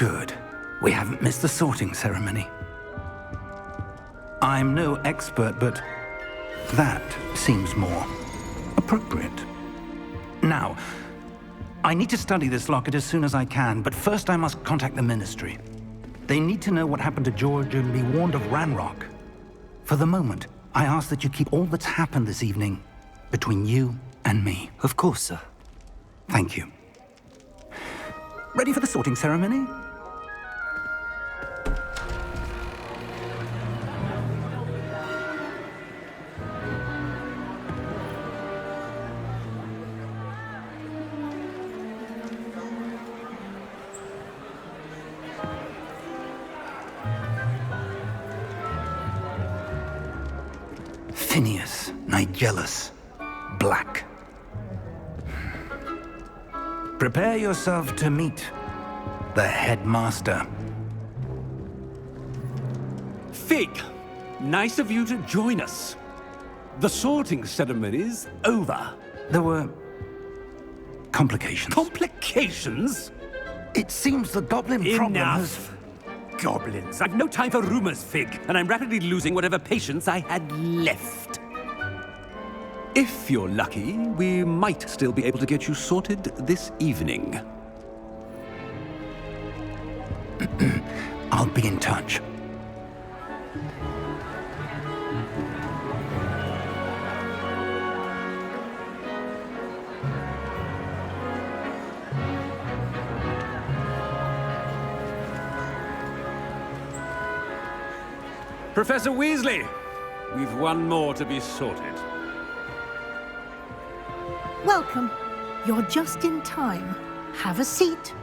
Good. We haven't missed the sorting ceremony. I'm no expert, but that seems more appropriate. Now, I need to study this locket as soon as I can, but first I must contact the Ministry. They need to know what happened to George and be warned of Ranrock. For the moment, I ask that you keep all that's happened this evening between you and me. Of course, sir. Thank you. Ready for the sorting ceremony? Phineas, Nigellus, Black. Prepare yourself to meet the headmaster. Fig, nice of you to join us. The sorting ceremony's over. There were complications. Complications? It seems the goblin problem has... Enough! Goblins. I've no time for rumors, Fig, and I'm rapidly losing whatever patience I had left. If you're lucky, we might still be able to get you sorted this evening. I'll be in touch. Professor Weasley, we've one more to be sorted. Welcome. You're just in time. Have a seat.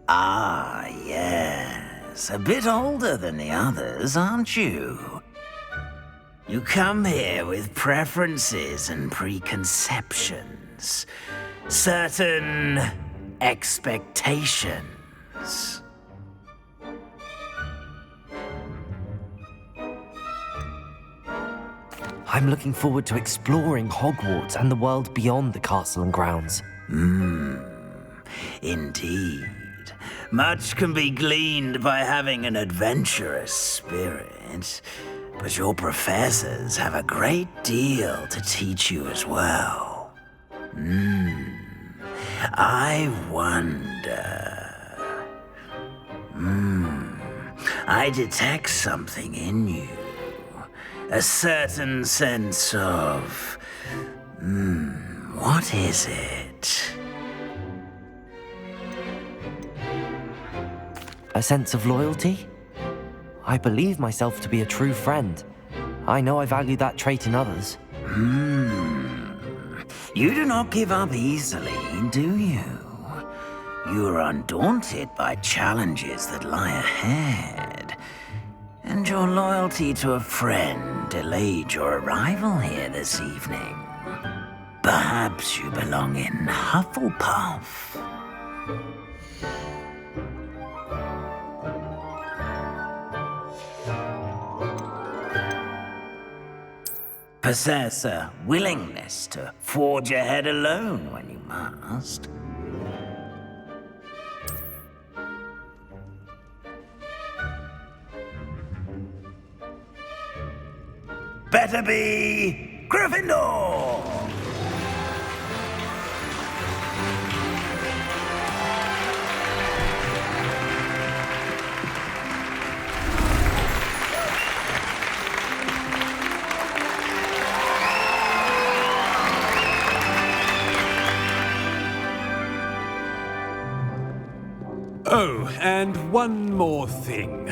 Ah, yes. A bit older than the others, aren't you? You come here with preferences and preconceptions. Certain expectations. I'm looking forward to exploring Hogwarts and the world beyond the castle and grounds. Indeed. Much can be gleaned by having an adventurous spirit, but your professors have a great deal to teach you as well. I wonder... I detect something in you. A certain sense of... what is it? A sense of loyalty? I believe myself to be a true friend. I know I value that trait in others. You do not give up easily, do you? You are undaunted by challenges that lie ahead. And your loyalty to a friend delayed your arrival here this evening. Perhaps you belong in Hufflepuff. Possess a willingness to forge ahead alone when you must. Better be Gryffindor! Oh, and one more thing.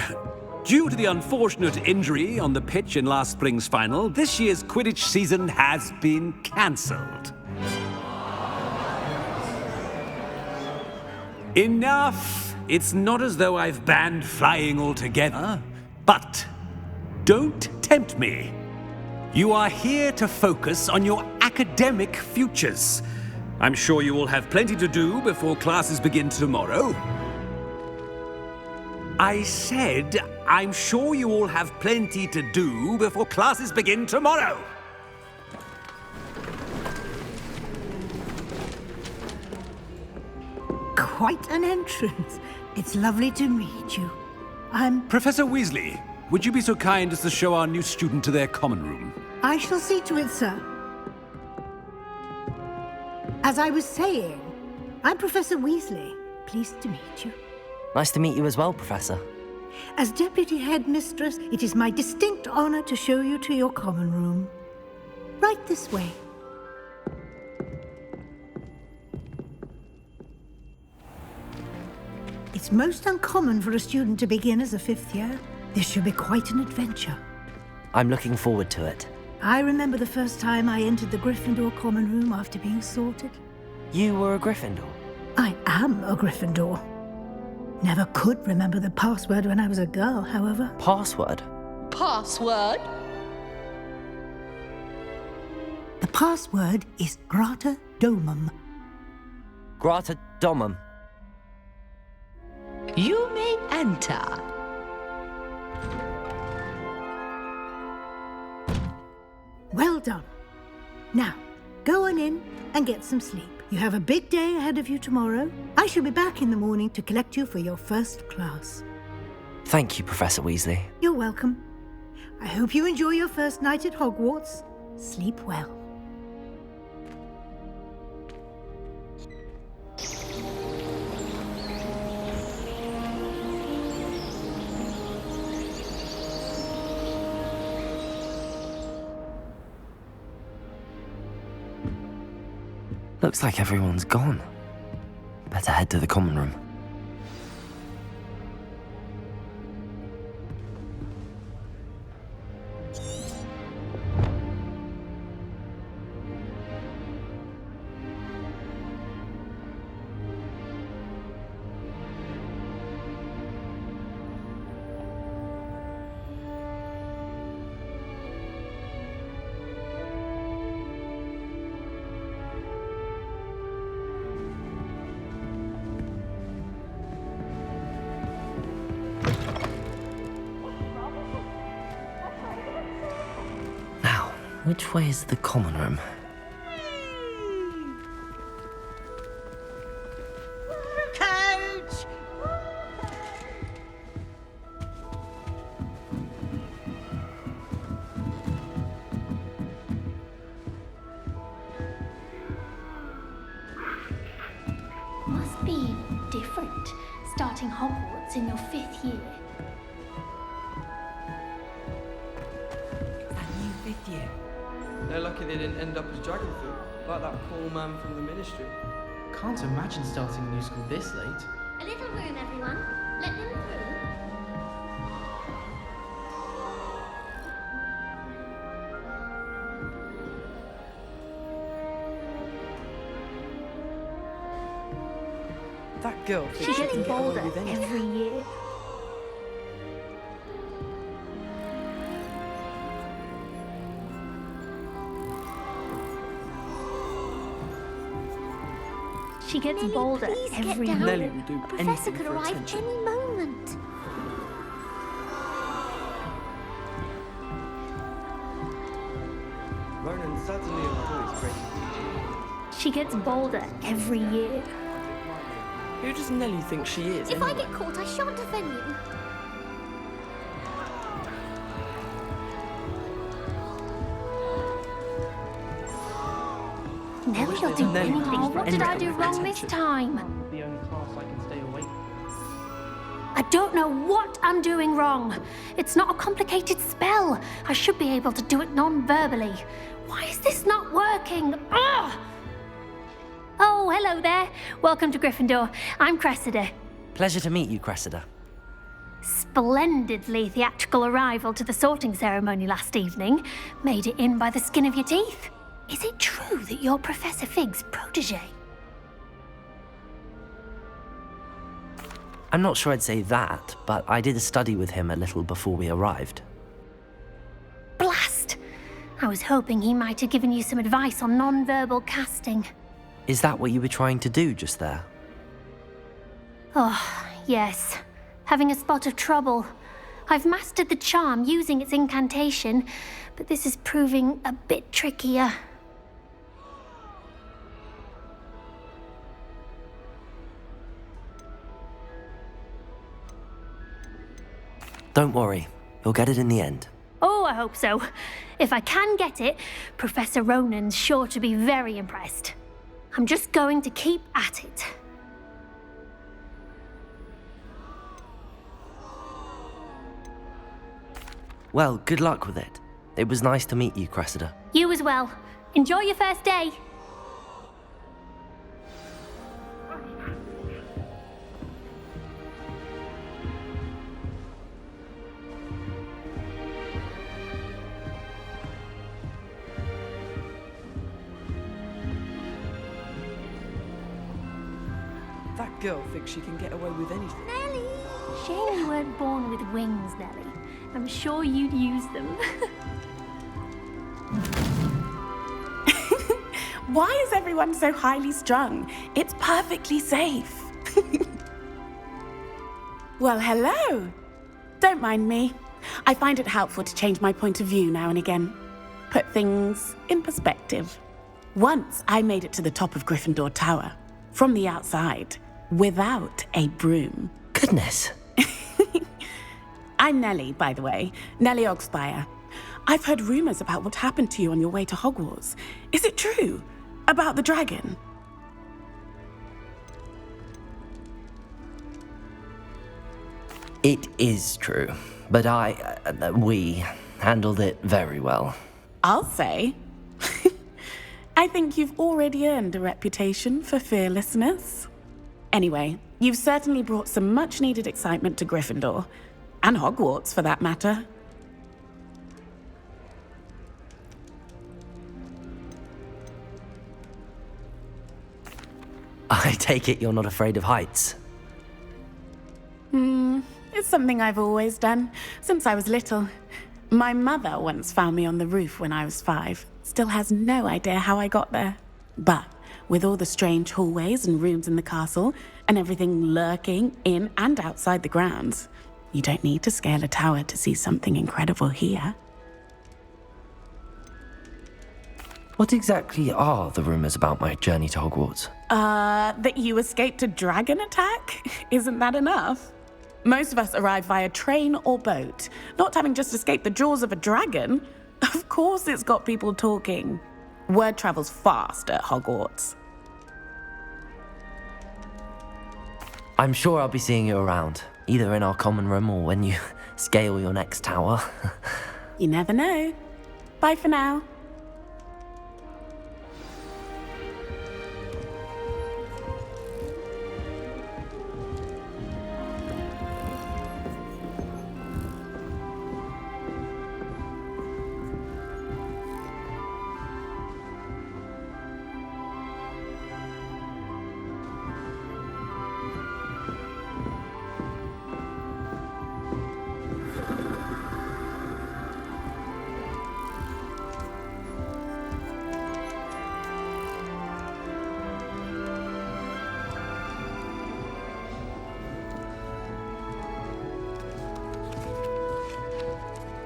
Due to the unfortunate injury on the pitch in last spring's final, this year's Quidditch season has been cancelled. Enough! It's not as though I've banned flying altogether, but don't tempt me. You are here to focus on your academic futures. I'm sure you will have plenty to do before classes begin tomorrow. I said I'm sure you all have plenty to do before classes begin tomorrow. Quite an entrance. It's lovely to meet you. Professor Weasley, would you be so kind as to show our new student to their common room? I shall see to it, sir. As I was saying, I'm Professor Weasley. Pleased to meet you. Nice to meet you as well, Professor. As Deputy Headmistress, it is my distinct honor to show you to your common room. Right this way. It's most uncommon for a student to begin as a fifth year. This should be quite an adventure. I'm looking forward to it. I remember the first time I entered the Gryffindor common room after being sorted. You were a Gryffindor? I am a Gryffindor. Never could remember the password when I was a girl, however. Password? Password? The password is Grata Domum. Grata Domum. You may enter. Well done. Now, go on in and get some sleep. You have a big day ahead of you tomorrow. I shall be back in the morning to collect you for your first class. Thank you, Professor Weasley. You're welcome. I hope you enjoy your first night at Hogwarts. Sleep well. Looks like everyone's gone. Better head to the common room. Which way is the common room? Coach! Must be different, starting Hogwarts in your 5th year. They're lucky they didn't end up as Dragonfoot, like that poor man from the Ministry. Can't imagine starting a new school this late. A little room, everyone. Let them through. That girl She thinks she gets can get away bolder with anything. every year. She gets Nelly, bolder please get every down. year. Nelly will do A professor anything could for arrive attention. any moment. Ronan certainly enjoys breaking teaching. She gets bolder every year. Who does Nelly think she is? If I anyway? get caught, I shan't offend you. Nelly will do Nelly anything will for do What did I anything do for wrong this attention. time? The only class I can stay awake. I don't know what I'm doing wrong. It's not a complicated spell. I should be able to do it non-verbally. Why is this not working? Ugh! Oh, hello there. Welcome to Gryffindor. I'm Cressida. Pleasure to meet you, Cressida. Splendidly theatrical arrival to the sorting ceremony last evening. Made it in by the skin of your teeth. Is it true that you're Professor Fig's protege? I'm not sure I'd say that, but I did a study with him a little before we arrived. Blast! I was hoping he might have given you some advice on non-verbal casting. Is that what you were trying to do just there? Oh, yes. having a spot of trouble. I've mastered the charm using its incantation, but this is proving a bit trickier. Don't worry, you'll get it in the end. Oh, I hope so. If I can get it, Professor Ronan's sure to be very impressed. I'm just going to keep at it. Well, good luck with it. It was nice to meet you, Cressida. You as well. Enjoy your first day. That girl thinks she can get away with anything. Nelly! Shame you weren't born with wings, Nelly. I'm sure you'd use them. Why is everyone so highly strung? It's perfectly safe. Well, hello. Don't mind me. I find it helpful to change my point of view now and again. Put things in perspective. Once I made it to the top of Gryffindor Tower, from the outside, without a broom. Goodness. I'm Nellie, by the way. Nellie Ogspire. I've heard rumors about what happened to you on your way to Hogwarts. Is it true? About the dragon? It is true, but we handled it very well. I'll say. I think you've already earned a reputation for fearlessness. Anyway, you've certainly brought some much-needed excitement to Gryffindor. And Hogwarts, for that matter. I take it you're not afraid of heights. It's something I've always done, since I was little. My mother once found me on the roof when I was 5. Still has no idea how I got there. But with all the strange hallways and rooms in the castle, and everything lurking in and outside the grounds, you don't need to scale a tower to see something incredible here. What exactly are the rumors about my journey to Hogwarts? That you escaped a dragon attack? Isn't that enough? Most of us arrive via train or boat, not having just escaped the jaws of a dragon. Of course it's got people talking. Word travels fast at Hogwarts. I'm sure I'll be seeing you around, either in our common room or when you scale your next tower. You never know. Bye for now.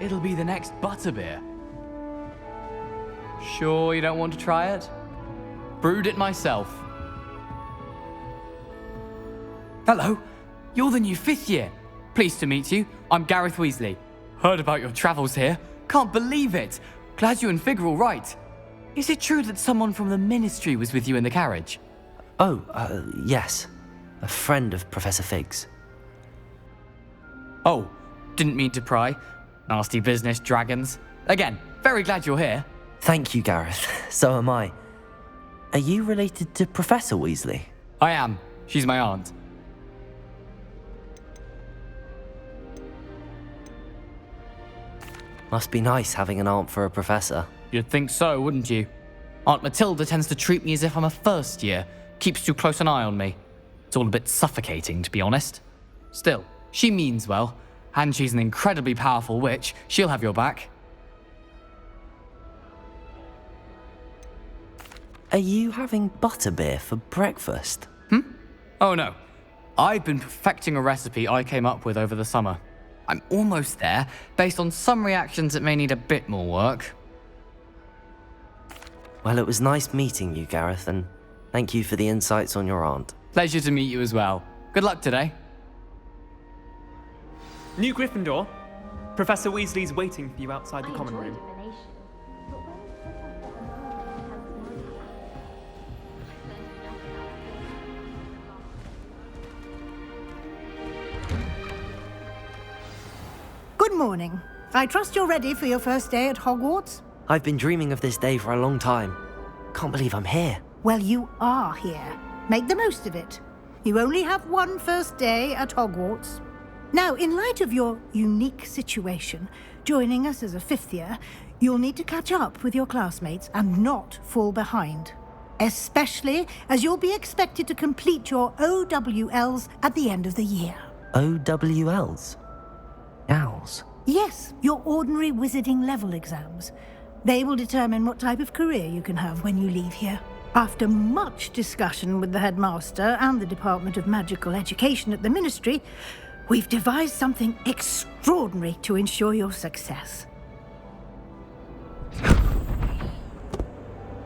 It'll be the next butterbeer. Sure you don't want to try it? Brewed it myself. Hello, you're the new 5th year. Pleased to meet you. I'm Gareth Weasley. Heard about your travels here. Can't believe it. Glad you and Fig are all right. Is it true that someone from the Ministry was with you in the carriage? Oh, yes. A friend of Professor Fig's. Oh, didn't mean to pry. Nasty business, dragons. Again, very glad you're here. Thank you, Gareth. So am I. Are you related to Professor Weasley? I am. She's my aunt. Must be nice having an aunt for a professor. You'd think so, wouldn't you? Aunt Matilda tends to treat me as if I'm a first year. Keeps too close an eye on me. It's all a bit suffocating, to be honest. Still, she means well, and she's an incredibly powerful witch. She'll have your back. Are you having butterbeer for breakfast? Oh no. I've been perfecting a recipe I came up with over the summer. I'm almost there, based on some reactions that may need a bit more work. Well, it was nice meeting you, Gareth, and thank you for the insights on your aunt. Pleasure to meet you as well. Good luck today. New Gryffindor. Professor Weasley's waiting for you outside the common room. Good morning. I trust you're ready for your first day at Hogwarts? I've been dreaming of this day for a long time. Can't believe I'm here. Well, you are here. Make the most of it. You only have one first day at Hogwarts. Now, in light of your unique situation, joining us as a fifth year, you'll need to catch up with your classmates and not fall behind. Especially as you'll be expected to complete your OWLs at the end of the year. OWLs? Owls? Yes, your ordinary wizarding level exams. They will determine what type of career you can have when you leave here. After much discussion with the headmaster and the Department of Magical Education at the Ministry, we've devised something extraordinary to ensure your success.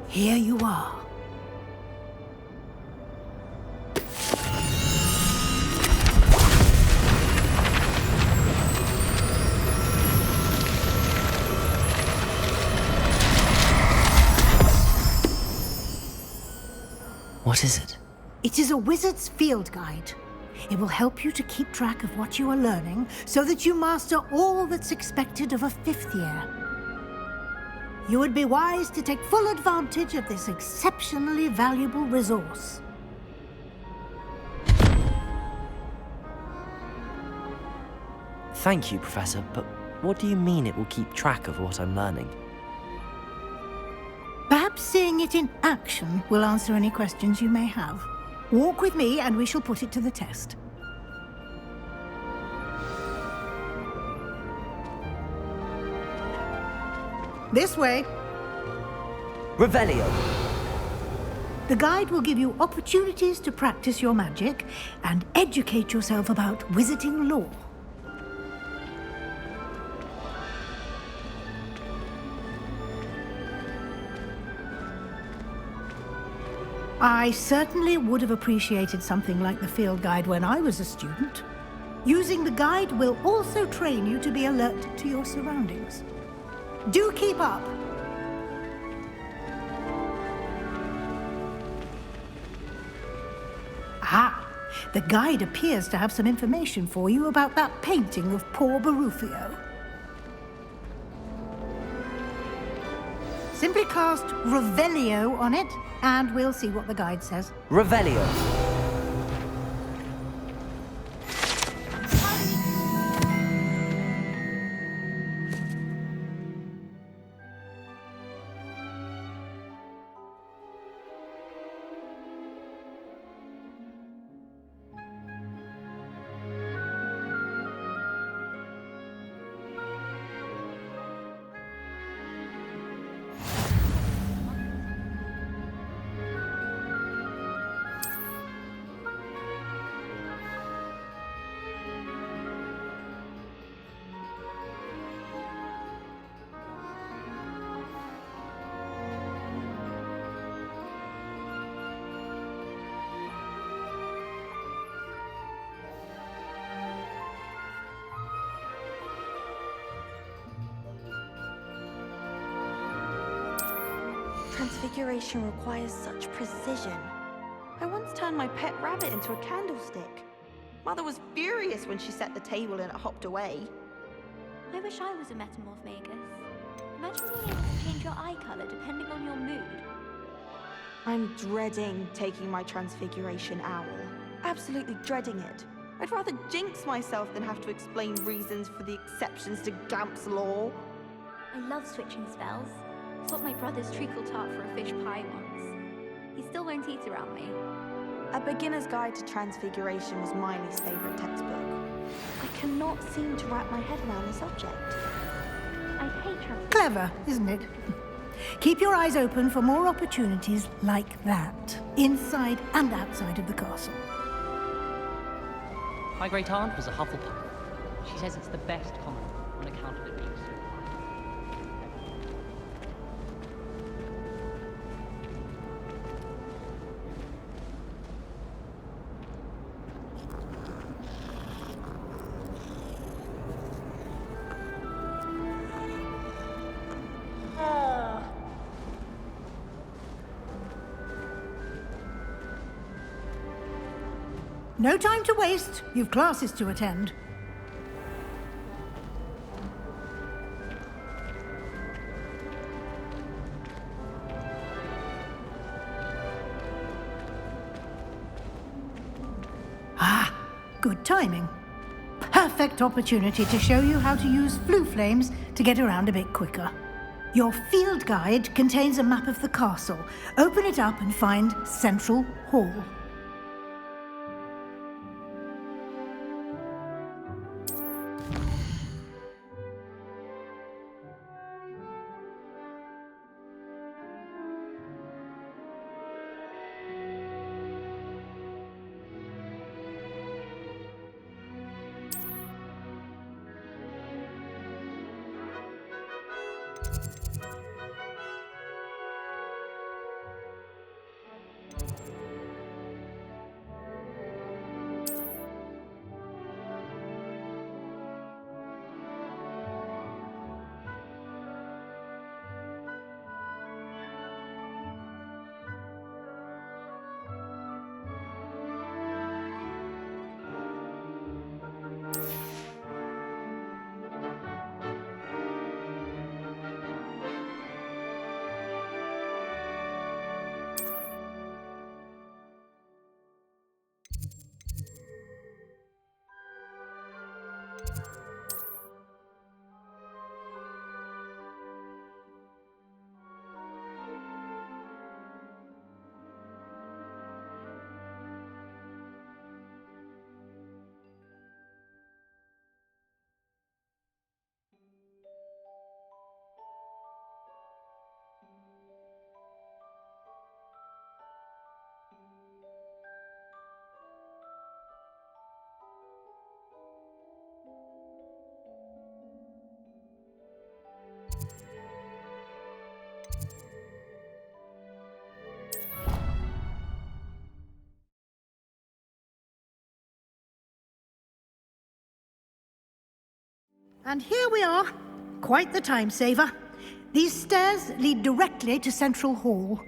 Here you are. What is it? It is a wizard's field guide. It will help you to keep track of what you are learning so that you master all that's expected of a fifth year. You would be wise to take full advantage of this exceptionally valuable resource. Thank you, Professor, but what do you mean it will keep track of what I'm learning? Perhaps seeing it in action will answer any questions you may have. Walk with me and we shall put it to the test. This way. Revelio! The guide will give you opportunities to practice your magic and educate yourself about wizarding lore. I certainly would have appreciated something like the field guide when I was a student. Using the guide will also train you to be alert to your surroundings. Do keep up! Ah, the guide appears to have some information for you about that painting of poor Barufio. Simply cast Revelio on it, and we'll see what the guide says. Revelio! Transfiguration requires such precision. I once turned my pet rabbit into a candlestick. Mother was furious when she set the table and it hopped away. I wish I was a metamorph magus. Imagine being able to change your eye color depending on your mood. I'm dreading taking my transfiguration owl. Absolutely dreading it. I'd rather jinx myself than have to explain reasons for the exceptions to Gamp's law. I love switching spells. It's what my brother's treacle tart for a fish pie once. He still won't eat around me. A Beginner's Guide to Transfiguration was Miley's favourite textbook. I cannot seem to wrap my head around the subject. I hate transfiguration. Clever, isn't it? Keep your eyes open for more opportunities like that, inside and outside of the castle. My great aunt was a Hufflepuff. She says it's the best common on account of it being so quiet. No time to waste. You've classes to attend. Ah, good timing. Perfect opportunity to show you how to use flue flames to get around a bit quicker. Your field guide contains a map of the castle. Open it up and find Central Hall. And here we are. Quite the time saver. These stairs lead directly to Central Hall.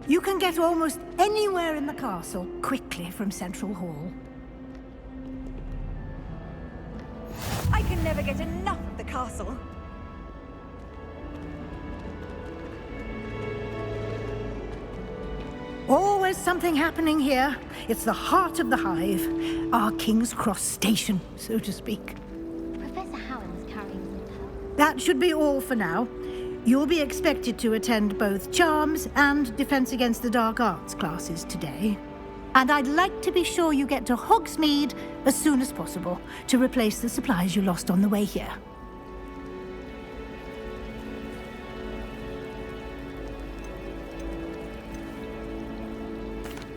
You can get almost anywhere in the castle quickly from Central Hall. I can never get enough of the castle. Always something happening here. It's the heart of the Hive. Our King's Cross station, so to speak. Professor Howland's carrying some. That should be all for now. You'll be expected to attend both Charms and Defense Against the Dark Arts classes today. And I'd like to be sure you get to Hogsmeade as soon as possible to replace the supplies you lost on the way here.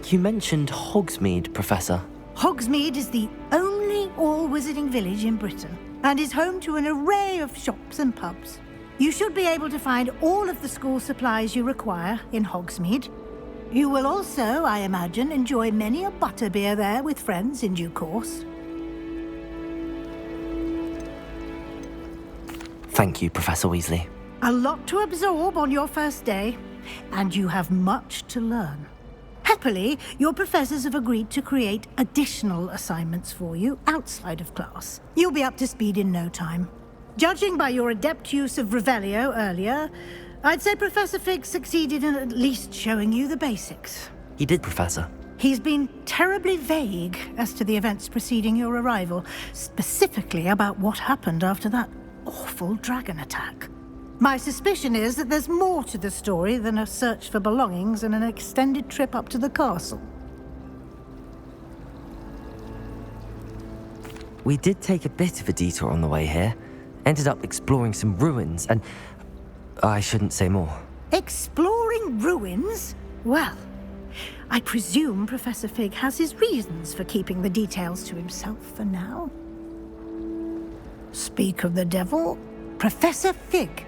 You mentioned Hogsmeade, Professor. Hogsmeade is the only all-wizarding village in Britain and is home to an array of shops and pubs. You should be able to find all of the school supplies you require in Hogsmeade. You will also, I imagine, enjoy many a butterbeer there with friends in due course. Thank you, Professor Weasley. A lot to absorb on your first day, and you have much to learn. Happily, your professors have agreed to create additional assignments for you outside of class. You'll be up to speed in no time. Judging by your adept use of Revelio earlier, I'd say Professor Fig succeeded in at least showing you the basics. He did, Professor. He's been terribly vague as to the events preceding your arrival, specifically about what happened after that awful dragon attack. My suspicion is that there's more to the story than a search for belongings and an extended trip up to the castle. We did take a bit of a detour on the way here. Ended up exploring some ruins and... I shouldn't say more. Exploring ruins? Well, I presume Professor Fig has his reasons for keeping the details to himself for now. Speak of the devil, Professor Fig.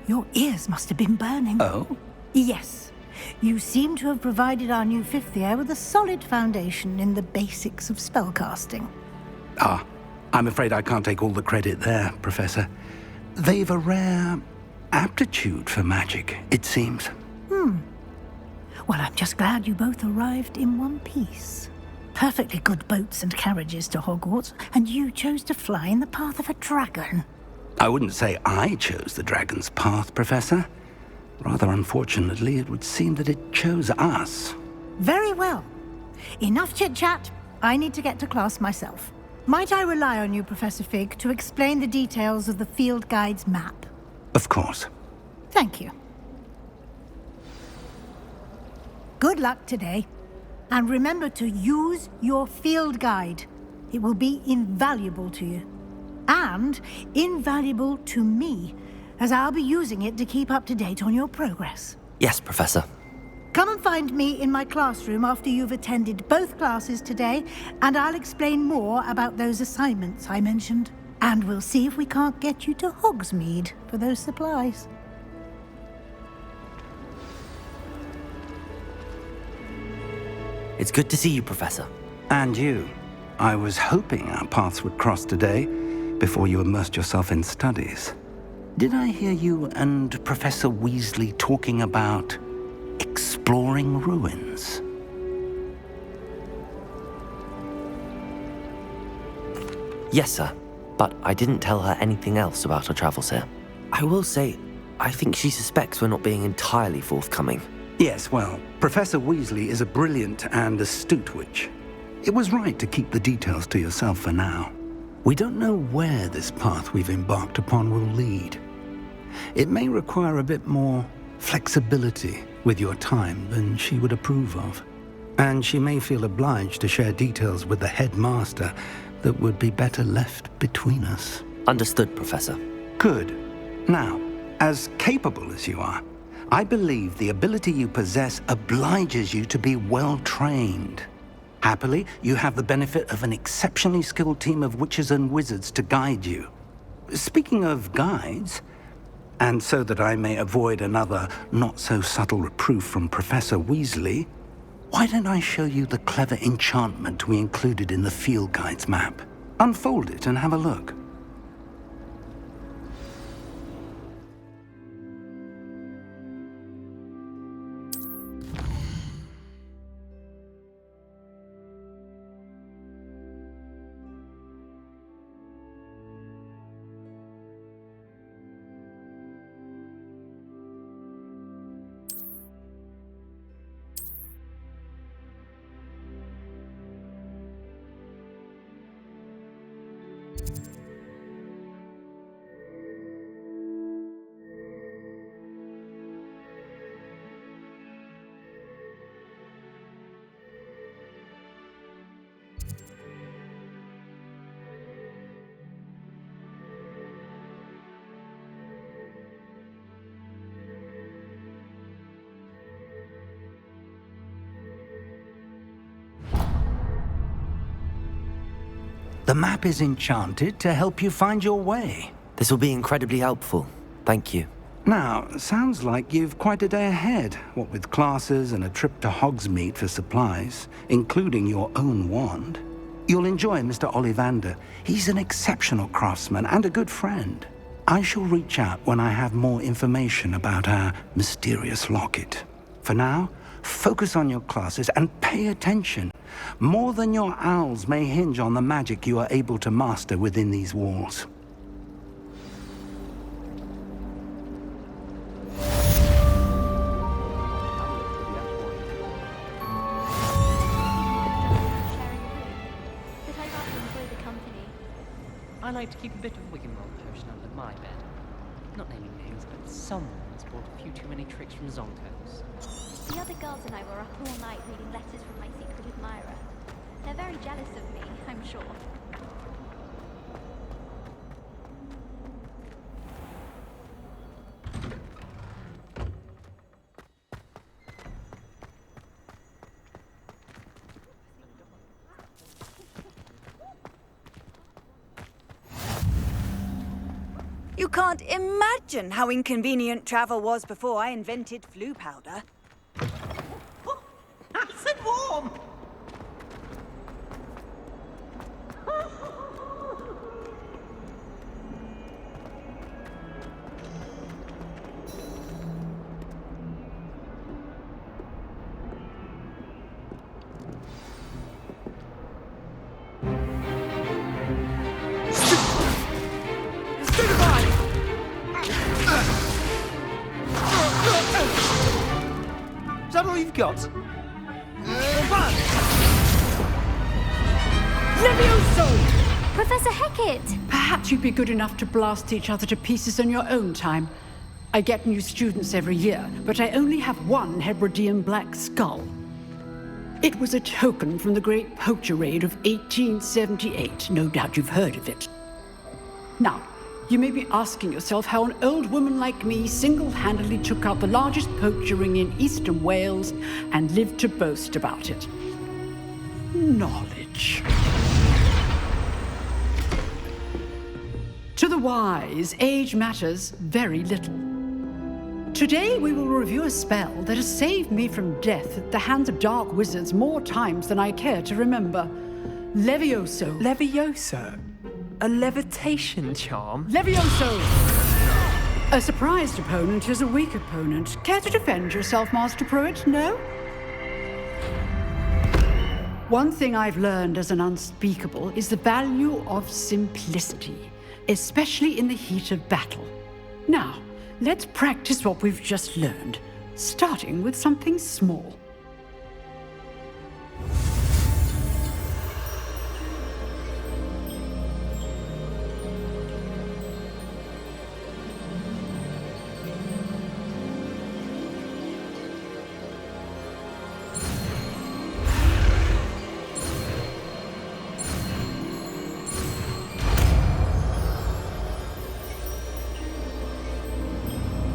Your ears must have been burning. Oh? Yes. You seem to have provided our new fifth year with a solid foundation in the basics of spellcasting. Ah, I'm afraid I can't take all the credit there, Professor. They've a rare aptitude for magic, it seems. Well, I'm just glad you both arrived in one piece. Perfectly good boats and carriages to Hogwarts, and you chose to fly in the path of a dragon. I wouldn't say I chose the dragon's path, Professor. Rather unfortunately, it would seem that it chose us. Very well. Enough chit-chat. I need to get to class myself. Might I rely on you, Professor Fig, to explain the details of the field guide's map? Of course. Thank you. Good luck today. And remember to use your field guide. It will be invaluable to you. And invaluable to me, as I'll be using it to keep up to date on your progress. Yes, Professor. Come and find me in my classroom after you've attended both classes today, and I'll explain more about those assignments I mentioned. And we'll see if we can't get you to Hogsmeade for those supplies. It's good to see you, Professor. And you. I was hoping our paths would cross today, before you immersed yourself in studies. Did I hear you and Professor Weasley talking about exploring ruins? Yes, sir. But I didn't tell her anything else about our travels here. I will say, I think she suspects we're not being entirely forthcoming. Yes, well, Professor Weasley is a brilliant and astute witch. It was right to keep the details to yourself for now. We don't know where this path we've embarked upon will lead. It may require a bit more flexibility with your time than she would approve of. And she may feel obliged to share details with the headmaster that would be better left between us. Understood, Professor. Good. Now, as capable as you are, I believe the ability you possess obliges you to be well trained. Happily, you have the benefit of an exceptionally skilled team of witches and wizards to guide you. Speaking of guides, and so that I may avoid another not-so-subtle reproof from Professor Weasley, why don't I show you the clever enchantment we included in the field guide's map? Unfold it and have a look. The map is enchanted to help you find your way. This will be incredibly helpful. Thank you. Now, sounds like you've quite a day ahead, what with classes and a trip to Hogsmeade for supplies, including your own wand. You'll enjoy Mr. Ollivander. He's an exceptional craftsman and a good friend. I shall reach out when I have more information about our mysterious locket. For now, focus on your classes and pay attention. More than your owls may hinge on the magic you are able to master within these walls. I like to keep a bit of Wiggenweld potion under my bed. Not naming names, but someone's bought a few too many tricks from Zonko's. The other girls and I were up all night reading letters from my secret admirer. They're very jealous of me, I'm sure. You can't imagine how inconvenient travel was before I invented flu powder. Nice and warm! Is that all you've got? Levioso! Professor Hecat! Perhaps you'd be good enough to blast each other to pieces on your own time. I get new students every year, but I only have one Hebridean black skull. It was a token from the Great Poacher Raid of 1878. No doubt you've heard of it. Now, you may be asking yourself how an old woman like me single-handedly took out the largest poacher ring in eastern Wales and lived to boast about it. Knowledge. To the wise, age matters very little. Today we will review a spell that has saved me from death at the hands of dark wizards more times than I care to remember. Levioso. Levioso? A levitation charm? Levioso! A surprised opponent is a weak opponent. Care to defend yourself, Master Pruitt? No? One thing I've learned as an unspeakable is the value of simplicity, especially in the heat of battle. Now, let's practice what we've just learned, starting with something small.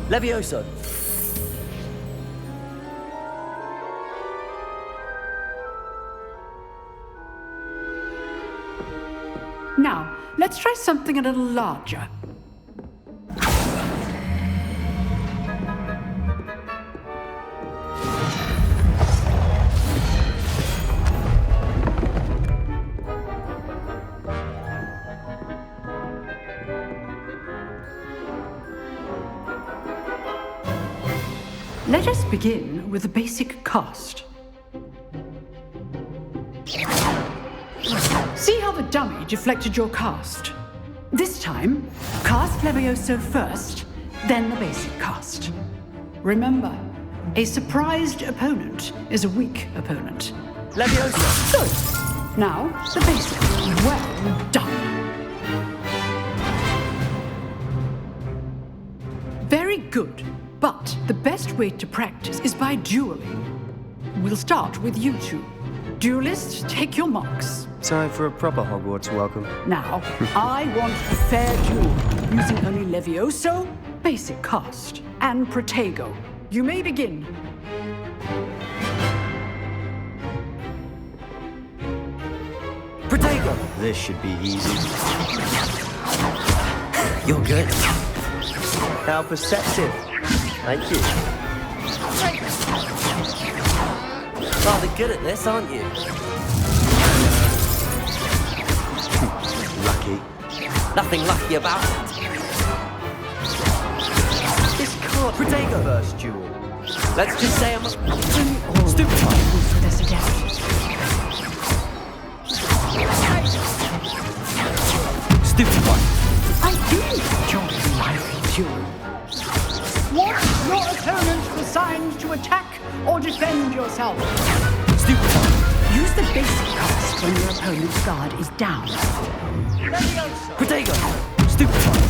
Levioso! Now, let's try something a little larger. Let us begin with the basic cast. See how the dummy deflected your cast? This time, cast Levioso first, then the basic cast. Remember, a surprised opponent is a weak opponent. Levioso! Good. Now, the basic. Well done. Very good. But the best way to practice is by dueling. We'll start with you two. Duelists, take your marks. Time for a proper Hogwarts welcome. Now, I want a fair duel, using only Levioso, basic cast, and Protego. You may begin. Protego! This should be easy. You're good. How perceptive. Thank you. Rather good at this, aren't you? Lucky. Nothing lucky about it. This can't be the first duel. Let's just say I'm Stupid for this again. Stupid one. I do enjoy the lively duel. Want your opponent the signs to attack or defend yourself? Stupid one. Use the basic cast when your opponent's guard is down. Protego. Stupid one.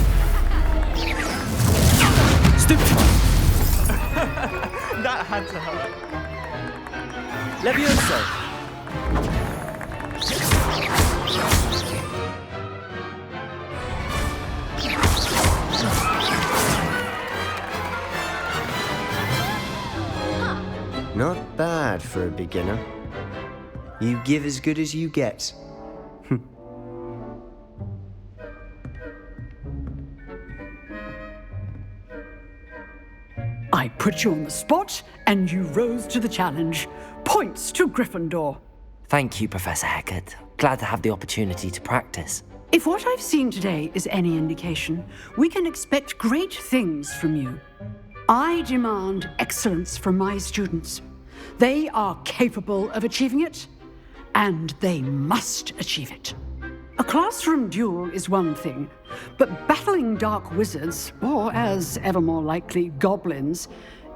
Stupid one. That had to hurt. Levioso. Not bad for a beginner. You give as good as you get. I put you on the spot, and you rose to the challenge. Points to Gryffindor. Thank you, Professor Hecat. Glad to have the opportunity to practice. If what I've seen today is any indication, we can expect great things from you. I demand excellence from my students. They are capable of achieving it, and they must achieve it. A classroom duel is one thing, but battling dark wizards, or as ever more likely, goblins,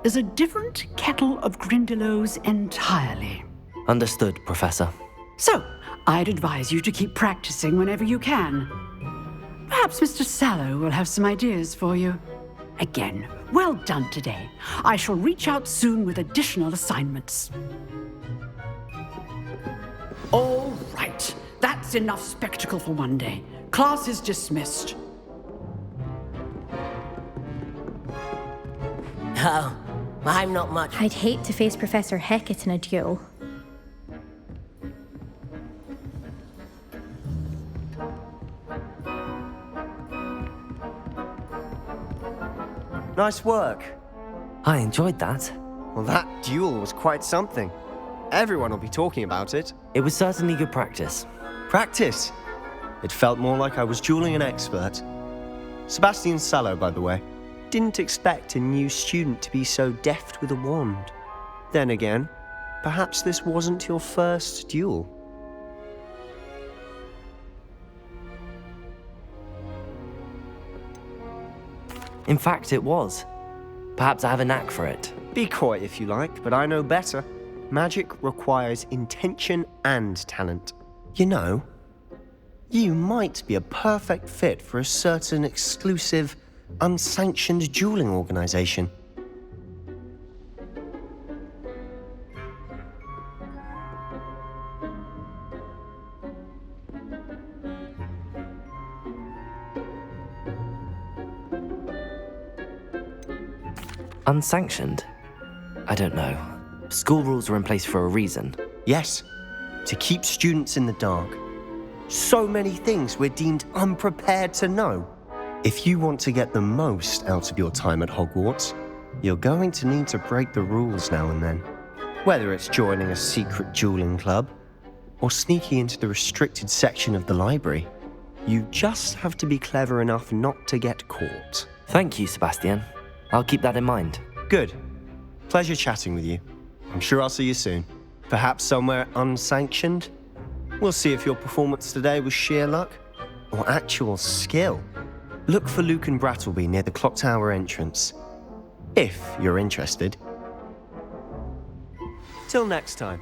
is a different kettle of Grindylows entirely. Understood, Professor. So, I'd advise you to keep practicing whenever you can. Perhaps Mr. Sallow will have some ideas for you. Again, well done today. I shall reach out soon with additional assignments. All right, that's enough spectacle for one day. Class is dismissed. Oh, I'm not much. I'd hate to face Professor Hecat in a duel. Nice work. I enjoyed that. Well, that duel was quite something. Everyone will be talking about it. It was certainly good practice. Practice? It felt more like I was dueling an expert. Sebastian Sallow, by the way. Didn't expect a new student to be so deft with a wand. Then again, perhaps this wasn't your first duel. In fact, it was. Perhaps I have a knack for it. Be coy if you like, but I know better. Magic requires intention and talent. You know, you might be a perfect fit for a certain exclusive, unsanctioned dueling organization. Unsanctioned? I don't know. School rules are in place for a reason. Yes, to keep students in the dark. So many things we're deemed unprepared to know. If you want to get the most out of your time at Hogwarts, you're going to need to break the rules now and then. Whether it's joining a secret dueling club, or sneaking into the restricted section of the library, you just have to be clever enough not to get caught. Thank you, Sebastian. I'll keep that in mind. Good. Pleasure chatting with you. I'm sure I'll see you soon. Perhaps somewhere unsanctioned? We'll see if your performance today was sheer luck or actual skill. Look for Luke and Brattleby near the clock tower entrance, if you're interested. Till next time.